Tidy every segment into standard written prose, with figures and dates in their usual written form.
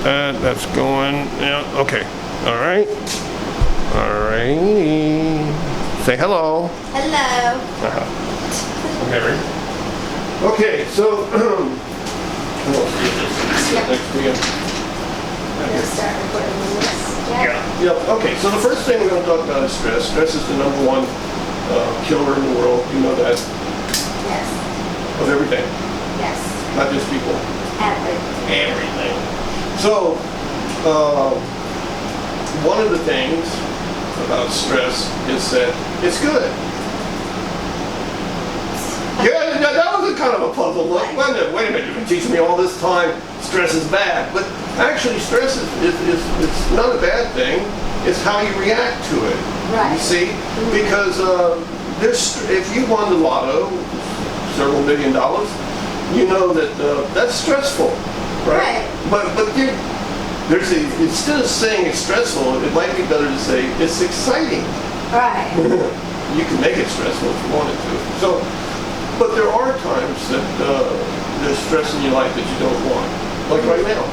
that. That's going. Yeah. Okay. All right. All right. Say hello. Hello. Okay. Okay. So. Next to you. We'll start recording this. Yeah. Yep. Okay. So the first thing we're going to talk about is stress. Stress is the number one killer in the world. You know that. Yes. Of everything. Yes. Not just people. Everything. So, one of the things about stress is that it's good. Yeah, that was a kind of a puzzle. Wait a minute, you've been teaching me all this time stress is bad. But actually stress is it's not a bad thing. It's how you react to it. Right. You see? Because if you won the lotto, several $1 million, you know that that's stressful. Right. But instead of saying it's stressful, it might be better to say it's exciting. Right. You can make it stressful if you wanted to. So, but there are times that there's stress in your life that you don't want. Like right now.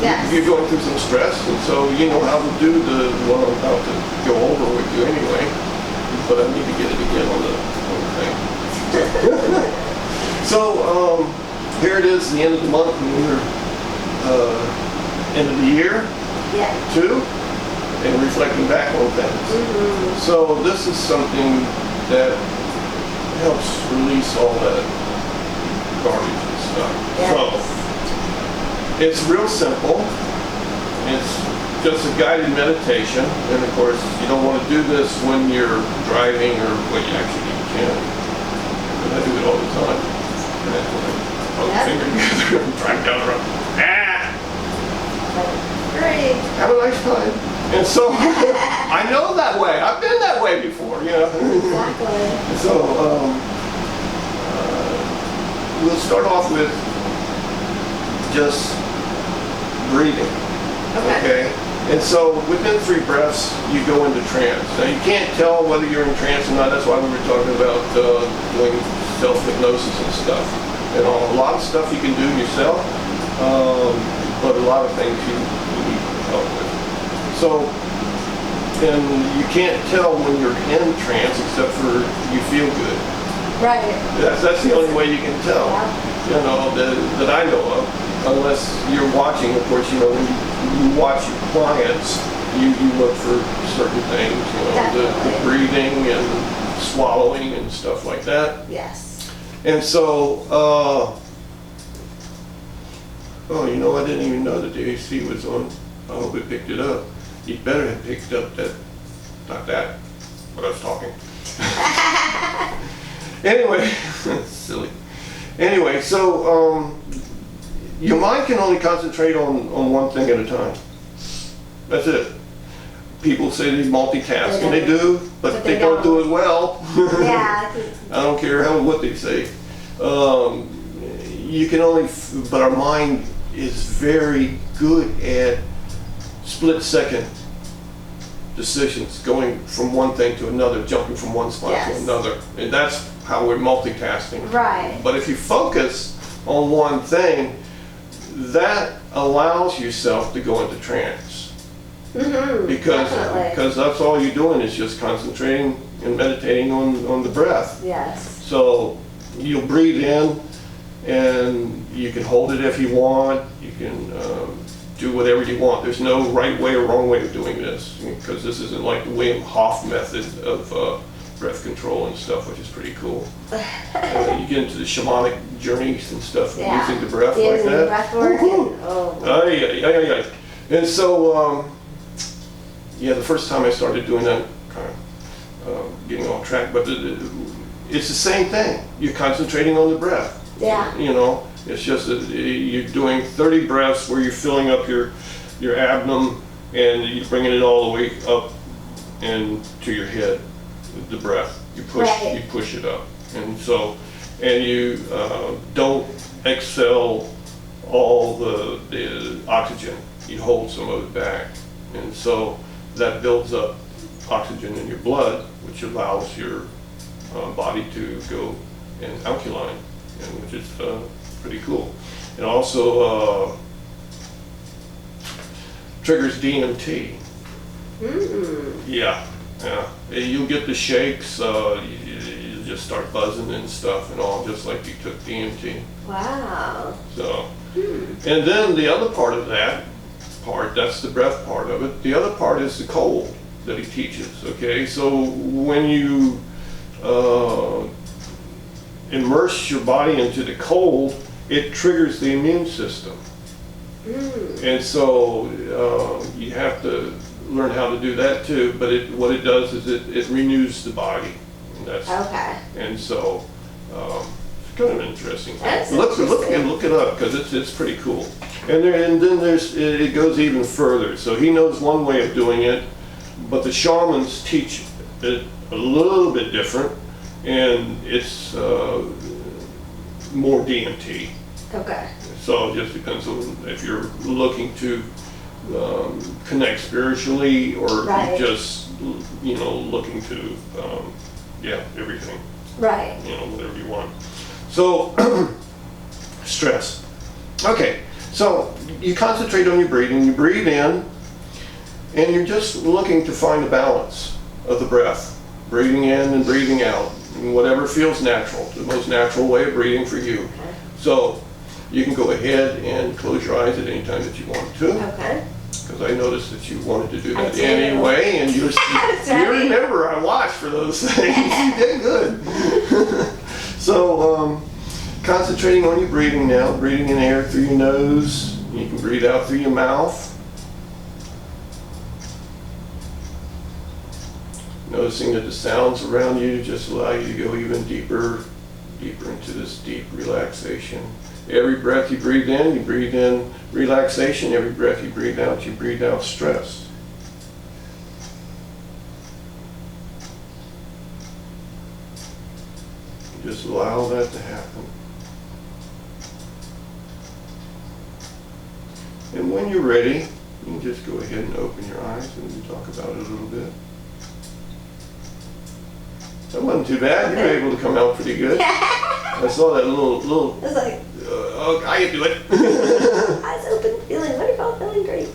Yes. You're going through some stress, and so you know how to do what I'm about to go over with you anyway. But I need to get it again on the thing. So, here it is, the end of the month, and we're end of the year, too, and reflecting back on things. So this is something that helps release all that garbage and stuff. So it's real simple. It's just a guided meditation, and of course you don't want to do this when you're driving, or well, you actually can. But I do it all the time. And that's when I put the finger together and drive down the road. Great. Have a nice time. And so, I know that way. I've been that way before, you know. Exactly. So, we'll start off with just breathing. Okay. And so, within 3 breaths, you go into trance. Now, you can't tell whether you're in trance or not. That's why we were talking about doing self-hypnosis and stuff. And a lot of stuff you can do yourself. But a lot of things you need help with. So, and you can't tell when you're in trance except for you feel good. Right. That's the only way you can tell, you know, that I know of. Unless you're watching, of course, you know, when you watch your clients, you look for certain things, you know, the breathing and swallowing and stuff like that. Yes. And so, oh, you know, I didn't even know that the AC was on. I hope it picked it up. You better have picked up that, not that, what I was talking. Anyway, silly. Anyway, so your mind can only concentrate on one thing at a time. That's it. People say they multitask, and they do, but they don't do it well. Yeah. I don't care what they say. You can only, but our mind is very good at split-second decisions, going from one thing to another, jumping from one spot to another, and that's how we're multitasking. Right. But if you focus on one thing, that allows yourself to go into trance. Because that's all you're doing is just concentrating and meditating on the breath. Yes. So you'll breathe in, and you can hold it if you want. You can do whatever you want. There's no right way or wrong way of doing this, because this isn't like the Wim Hof method of breath control and stuff, which is pretty cool. You get into the shamanic journeys and stuff, using the breath like that. Breath work. Aye. And so, yeah, the first time I started doing that, kind of getting off track, but it's the same thing. You're concentrating on the breath. Yeah. You know, it's just that you're doing 30 breaths where you're filling up your abdomen, and you're bringing it all the way up and to your head. The breath, you push it up, and so, and you don't exhale all the oxygen. You hold some of it back, and so that builds up oxygen in your blood, which allows your body to go in alkaline, and which is pretty cool. And also triggers DMT. Yeah, yeah. You'll get the shakes, you just start buzzing and stuff and all, just like you took DMT. Wow. So, and then the other part of that that's the breath part of it. The other part is the cold that he teaches, okay? So when you immerse your body into the cold, it triggers the immune system. And so you have to learn how to do that too, but what it does is it renews the body. And Okay. And so it's kind of interesting. That's Look it up, because it's pretty cool. And then it goes even further. So he knows one way of doing it, but the shamans teach it a little bit different, and it's more DMT. Okay. So it just depends on if you're looking to connect spiritually, or Right. just looking to everything, Right. whatever you want. So stress. Okay, so you concentrate on your breathing. You breathe in, and you're just looking to find a balance of the breath, breathing in and breathing out, and whatever feels natural, the most natural way of breathing for you. Okay. So you can go ahead and close your eyes at any time that you want to, Okay. because I noticed that you wanted to do I that do. anyway, and you right. remember I watched for those things. You did good. So concentrating on your breathing now, breathing in air through your nose. You can breathe out through your mouth. Noticing that the sounds around you just allow you to go even deeper into this deep relaxation. Every breath you breathe in relaxation. Every breath you breathe out stress. Just allow that to happen. And when you're ready, you can just go ahead and open your eyes and we talk about it a little bit. That wasn't too bad. You were able to come out pretty good. I saw that little. It's like, I can do it. eyes open, feeling wonderful, feeling great.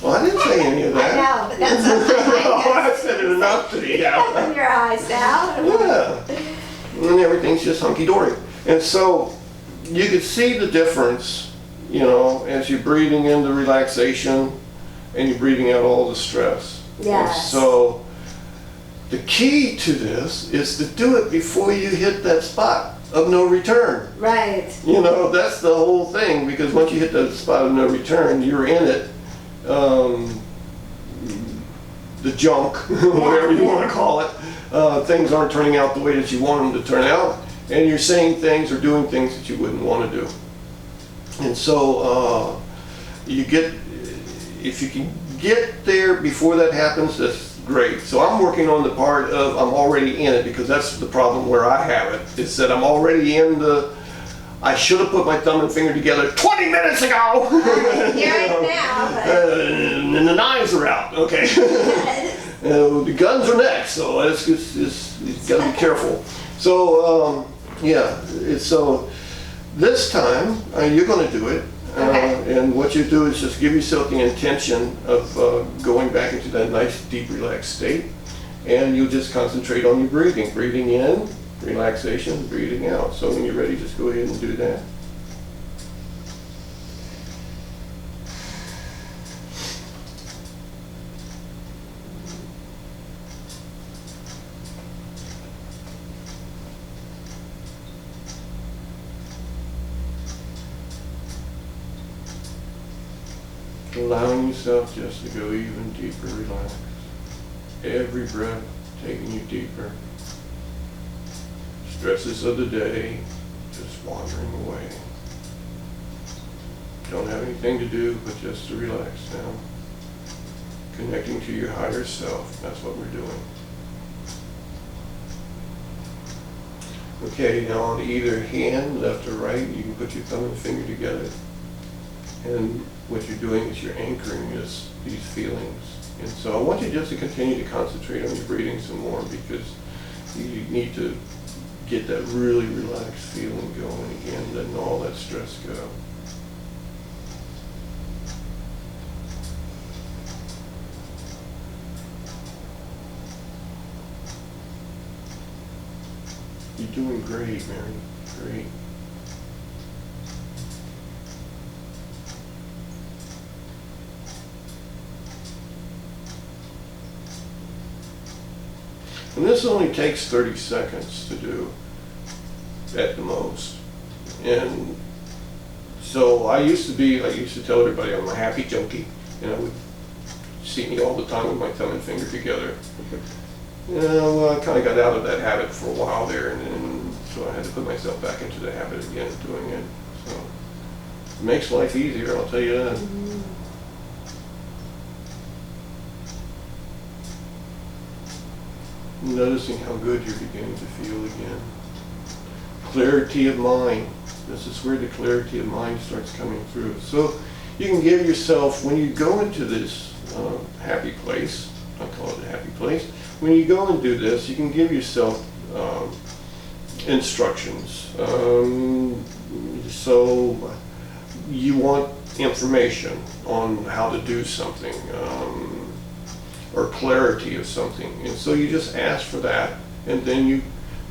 Well, I didn't say any of that. I know, but that's what Oh, I said it enough to be out. Open your eyes now. Yeah. And everything's just hunky-dory. And so you could see the difference, as you're breathing in the relaxation and you're breathing out all the stress. Yes. And so the key to this is to do it before you hit that spot of no return. Right. That's the whole thing, because once you hit that spot of no return, you're in it. The junk, whatever you want to call it, things aren't turning out the way that you want them to turn out, and you're saying things or doing things that you wouldn't want to do. And so if you can get there before that happens, that's great. So I'm working on the part of I'm already in it, because that's the problem where I have it. It's that I'm already in I should have put my thumb and finger together 20 minutes ago. You're right now, but... and the knives are out. Okay. The guns are next, so it's got to be careful. So so this time you're going to do it. Okay. And what you do is just give yourself the intention of going back into that nice, deep, relaxed state. And you'll just concentrate on your breathing. Breathing in, relaxation, breathing out. So when you're ready, just go ahead and do that. Allowing yourself just to go even deeper, relaxed. Every breath taking you deeper. Stresses of the day just wandering away. Don't have anything to do but just to relax now. Connecting to your higher self, that's what we're doing. Okay, now on either hand, left or right, you can put your thumb and finger together. And what you're doing is you're anchoring these feelings. And so I want you just to continue to concentrate on your breathing some more, because you need to get that really relaxed feeling going again, letting all that stress go. doing great, Mary. Great. And this only takes 30 seconds to do at the most. And so I used to tell everybody I'm a happy junkie. You know, would see me all the time with my thumb and finger together. You know, I kind of got out of that habit for a while there, and then so I had to put myself back into the habit again of doing it. So it makes life easier, I'll tell you that. Noticing how good you're beginning to feel again. Clarity of mind. This is where the clarity of mind starts coming through. So you can give yourself, when you go into this happy place, I call it a happy place, when you go and do this, you can give yourself instructions. So you want information on how to do something, or clarity of something. And so you just ask for that, and then you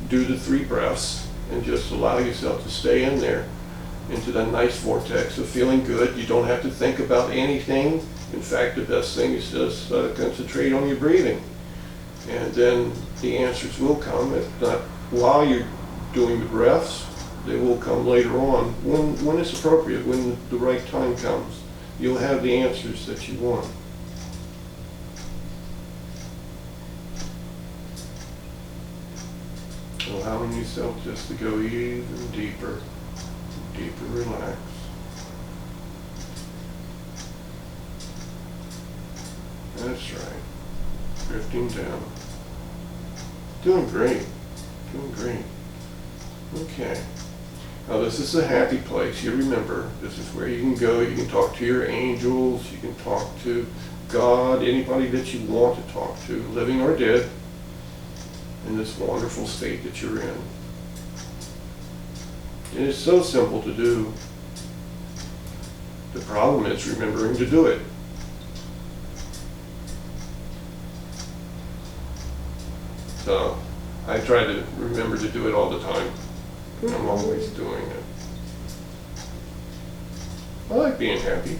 do the 3 breaths and just allow yourself to stay in there into that nice vortex of feeling good. You don't have to think about anything. In fact, the best thing is just concentrate on your breathing. And then the answers will come. If not while you're doing the breaths, they will come later on when it's appropriate, when the right time comes. You'll have the answers that you want. Allowing yourself just to go even deeper, deeper relax. That's right. Drifting down. Doing great. Doing great. Okay. Now this is a happy place. You remember, this is where you can go. You can talk to your angels. You can talk to God, anybody that you want to talk to, living or dead, in this wonderful state that you're in. And it's so simple to do. The problem is remembering to do it. So I try to remember to do it all the time. I'm always doing it. I like being happy.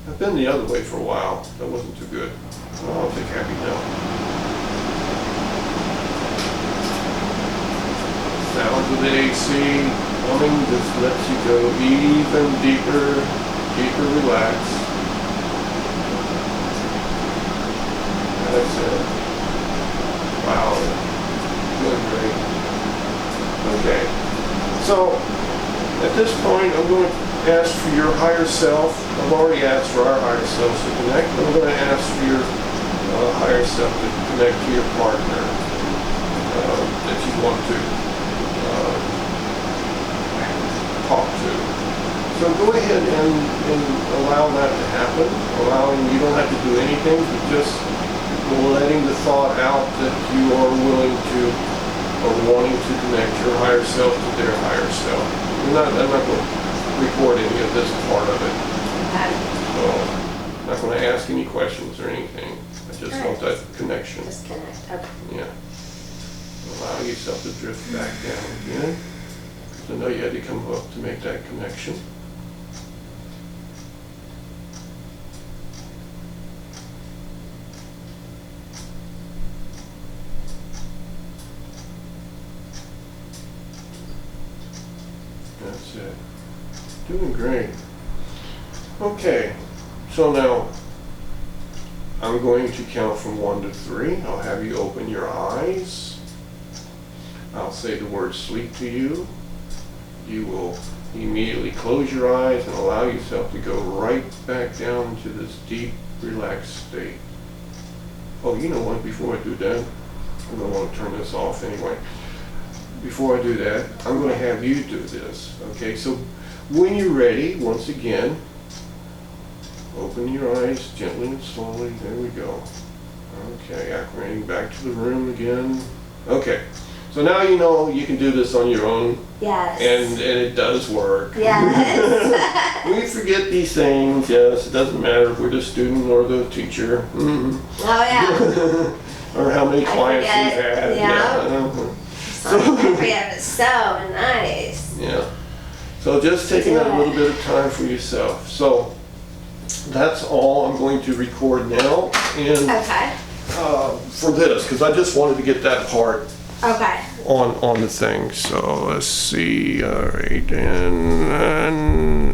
I've been the other way for a while. That wasn't too good. So I'll take happy now. Sounds of the AC humming just lets you go even deeper, deeper relaxed. That's it. Wow. Doing great. Okay. So, at this point, I'm going to ask for your higher self. I've already asked for our higher selves to connect. I'm going to ask for your higher self to connect to your partner that you want to talk to. So go ahead and allow that to happen. You don't have to do anything, but just letting the thought out that you are willing to or wanting to connect your higher self to their higher self. I'm not going to record any of this part of it. So I'm not going to ask any questions or anything. I just want that connection. Just connect. Okay. Yeah. Allow yourself to drift back down again. So I know you had to come up to make that connection. That's it. Doing great. Okay, so now I'm going to count from 1 to 3. I'll have you open your eyes. I'll say the word sleep to you. You will immediately close your eyes and allow yourself to go right back down to this deep, relaxed state. Oh, you know what? Before I do that, I'm going to want to turn this off anyway. Before I do that, I'm going to have you do this. Okay, so when you're ready, once again, open your eyes gently and slowly. There we go. Okay, acclimating back to the room again. Okay, so now you know you can do this on your own. Yes. And it does work. Yes. We forget these things, yes. It doesn't matter if we're the student or the teacher. Mm-hmm. Oh, yeah. or how many clients you've forget, had. yeah. So, I forget, it's so nice. yeah. So just taking a little bit of time for yourself. So that's all I'm going to record now, and Okay. for this, because I just wanted to get that part Okay. on the thing. So let's see. All right, and